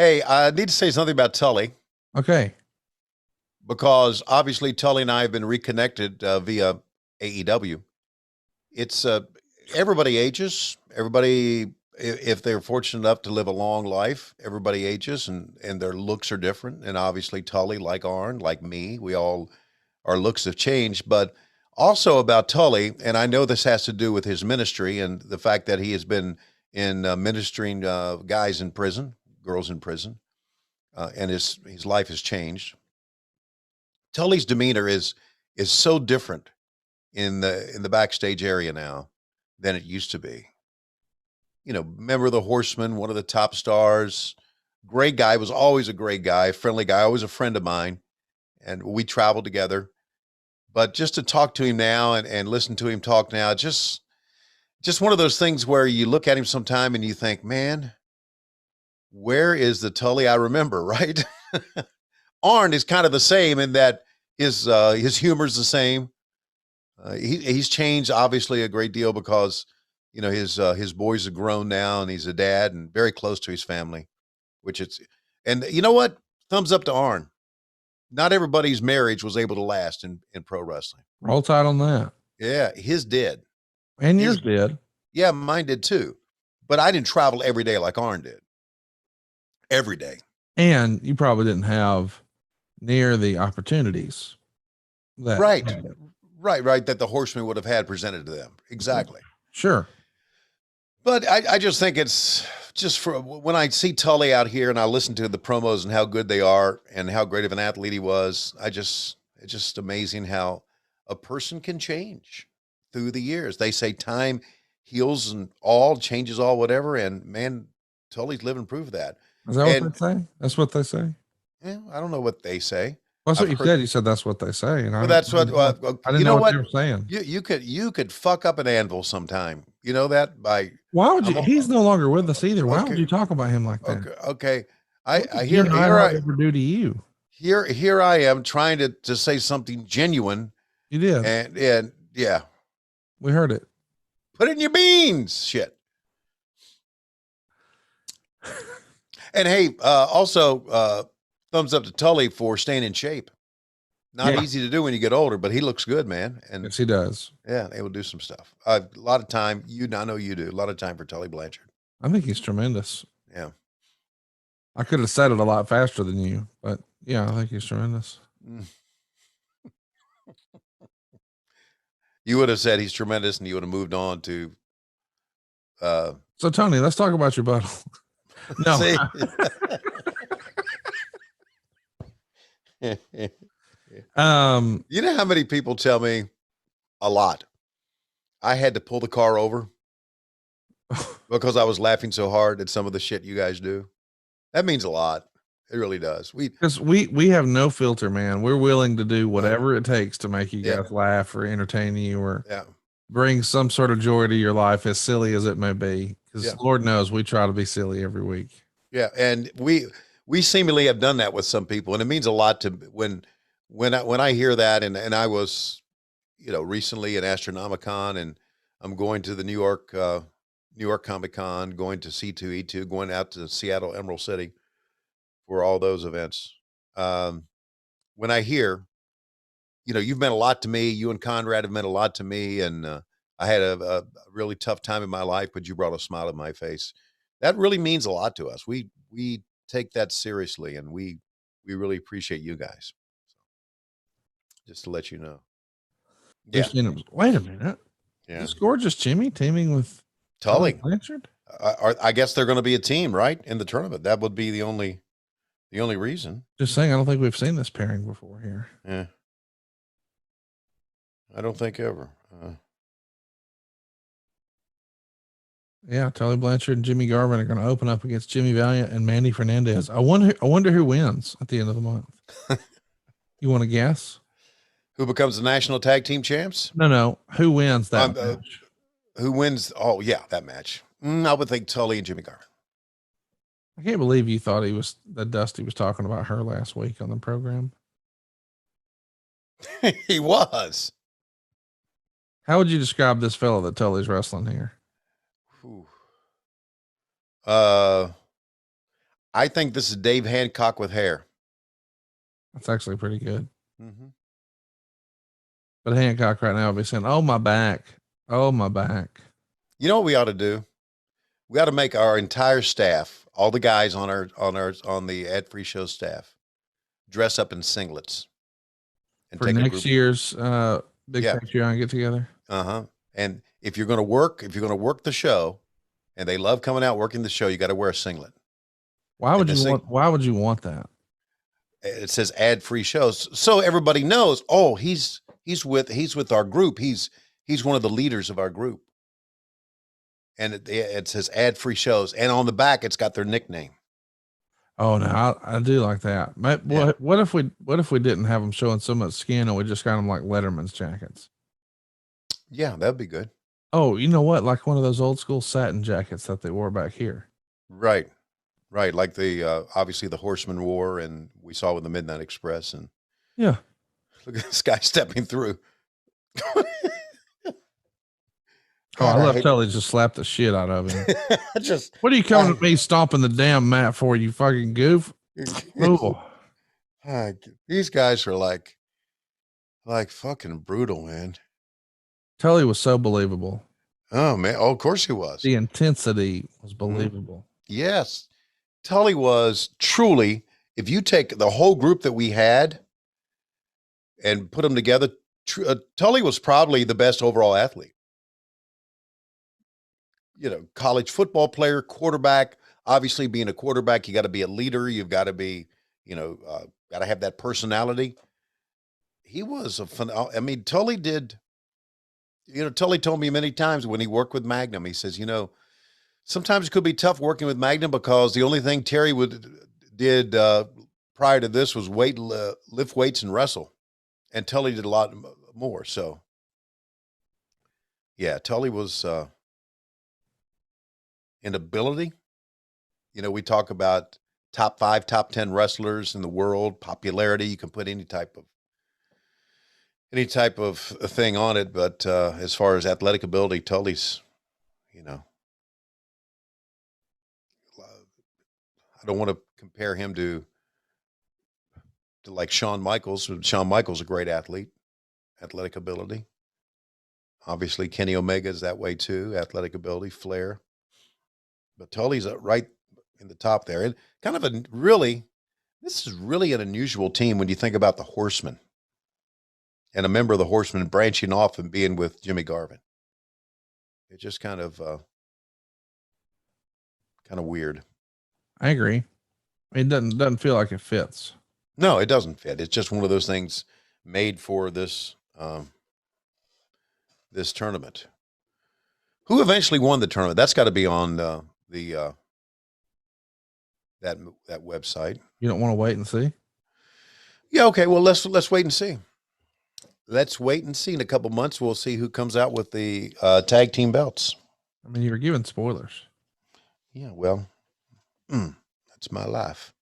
Hey, I need to say something about Tully Okay. because obviously Tully and I have been reconnected via AEW. It's everybody ages. Everybody, if they're fortunate enough to live a long life, everybody ages, and their looks are different. And obviously, Tully, like Arn, like me, we all our looks have changed. But also about Tully, and I know this has to do with his ministry and the fact that he has been in ministering guys in prison, girls in prison, and his life has changed. Tully's demeanor is so different in the backstage area now than it used to be. You know, remember the Horseman, one of the top stars, great guy, was always a great guy, friendly guy, always a friend of mine, and we traveled together. But just to talk to him now and listen to him talk now, just one of those things where you look at him sometime and you think, man, where is the Tully I remember, right? Arn is kind of the same in that his humor is the same. He's changed obviously a great deal because his boys are grown now and he's a dad and very close to his family, which it's and you know what? Thumbs up to Arn. Not everybody's marriage was able to last in pro wrestling. Roll tide on that. Yeah, his did. And His yours did. yeah, mine did too. But I didn't travel every day like Arn did. Every day. And you probably didn't have near the opportunities that. Right. Right. That the horsemen would have had presented to them. Exactly. Sure. But I just think it's just for when I see Tully out here and I listen to the promos and how good they are and how great of an athlete he was, it's just amazing how a person can change through the years. They say time heals and all changes all whatever. And man, Tully's living proof of that. Is that And what they say? That's what they say. yeah, I don't know what they say. That's what I've you heard, said. You said that's what they say, and well, that's what I you didn't know know. what What they were saying. you could fuck up an anvil sometime. You know that by Why would you? I'm He's no longer with us either. Why would okay. you talk about him like that? Okay. What I did Jim Neidhart ever do to you? here I am trying to say something genuine You did. and yeah, We heard it. put it in your beans, shit. And hey, also thumbs up to Tully for staying in shape. Not Yeah. easy to do when you get older, but he looks good, man. And Yes, he does. yeah, able to do some stuff. A lot of time, I know you do. A lot of time for Tully Blanchard. I think he's tremendous. Yeah. I could have said it a lot faster than you, but yeah, I think he's tremendous. Mm. You would have said he's tremendous, and you would have moved on to. So Tony, let's talk about your butthole. No. See? You know how many people tell me a lot? I had to pull the car over because I was laughing so hard at some of the shit you guys do. That means a lot. It really does. Because we have no filter, man. We're willing to do whatever it takes to make you guys laugh or entertain you or bring some sort of joy to your life, as silly as it may be. Because Lord knows we try to be silly every week. Yeah, and we seemingly have done that with some people, and it means a lot to when I hear that, and I was, recently at Astronomicon, and I'm going to the New York Comic Con, going to C2E2, going out to Seattle Emerald City for all those events. When I hear, you've meant a lot to me. You and Conrad have meant a lot to me, and I had a really tough time in my life, but you brought a smile to my face. That really means a lot to us. We take that seriously, and we really appreciate you guys. Just to let you know. Yeah. Wait a minute. Yeah. This gorgeous Jimmy teaming with Tully Blanchard. I guess they're going to be a team, right, in the tournament. That would be the only reason. Just saying, I don't think we've seen this pairing before here. Yeah. I don't think ever. Yeah, Tully Blanchard and Jimmy Garvin are going to open up against Jimmy Valiant and Mandy Fernandez. I wonder who wins at the end of the month. You want to guess? Who becomes the national tag team champs? No. Who wins that match? Who wins? Oh, yeah, that match. I would think Tully and Jimmy Garvin. I can't believe you thought that Dusty was talking about her last week on the program. He was. How would you describe this fellow that Tully's wrestling here? I think this is Dave Hancock with hair. That's actually pretty good. Mm-hmm. But Hancock right now will be saying, "Oh my back, oh my back." You know what we ought to do? We got to make our entire staff, all the guys on the Ad Free Show staff, dress up in singlets and for take next year's big Patreon get together. And if you're going to work the show, and they love coming out working the show, you got to wear a singlet. Why would you want that? It says Ad Free Shows, so everybody knows. Oh, he's with our group. He's one of the leaders of our group. And it says Ad Free Shows, and on the back it's got their nickname. Oh no, I do like that. What if we didn't have them showing so much skin, and we just got them like Letterman's jackets? Yeah, that'd be good. Oh, you know what? Like one of those old school satin jackets that they wore back here. Right. Like the obviously the Horseman wore, and we saw with the Midnight Express, and yeah. Look at this guy stepping through. God, I love Tully just slapped the shit out of him. What are you coming to me stomping the damn mat for, you fucking goof? Oh. These guys are like fucking brutal, man. Tully was so believable. Oh man, of course he was. The intensity was believable. Yes. Tully was truly, if you take the whole group that we had and put them together, Tully was probably the best overall athlete. College football player, quarterback. Obviously, being a quarterback, you got to be a leader. You've got to be, got to have that personality. He was Tully did. Tully told me many times when he worked with Magnum, he says, sometimes it could be tough working with Magnum because the only thing Terry did prior to this was lift weights and wrestle, and Tully did a lot more. So, yeah, Tully was. In ability, we talk about top 5, top 10 wrestlers in the world, popularity. You can put any type of thing on it, but as far as athletic ability, Tully's, I don't want to compare him to like Shawn Michaels. Shawn Michaels is a great athlete, athletic ability. Obviously, Kenny Omega is that way too, athletic ability, flair. But Tully's right in the top there. And kind of this is really an unusual team when you think about the Horsemen and a member of the Horsemen branching off and being with Jimmy Garvin. It's just kind of weird. I agree. It doesn't feel like it fits. No, it doesn't fit. It's just one of those things made for this this tournament. Who eventually won the tournament? That's got to be on that website. You don't want to wait and see? Yeah, okay. Well, let's wait and see. Let's wait and see. In a couple months, we'll see who comes out with the tag team belts. I mean, you were giving spoilers. Yeah, well, that's my life.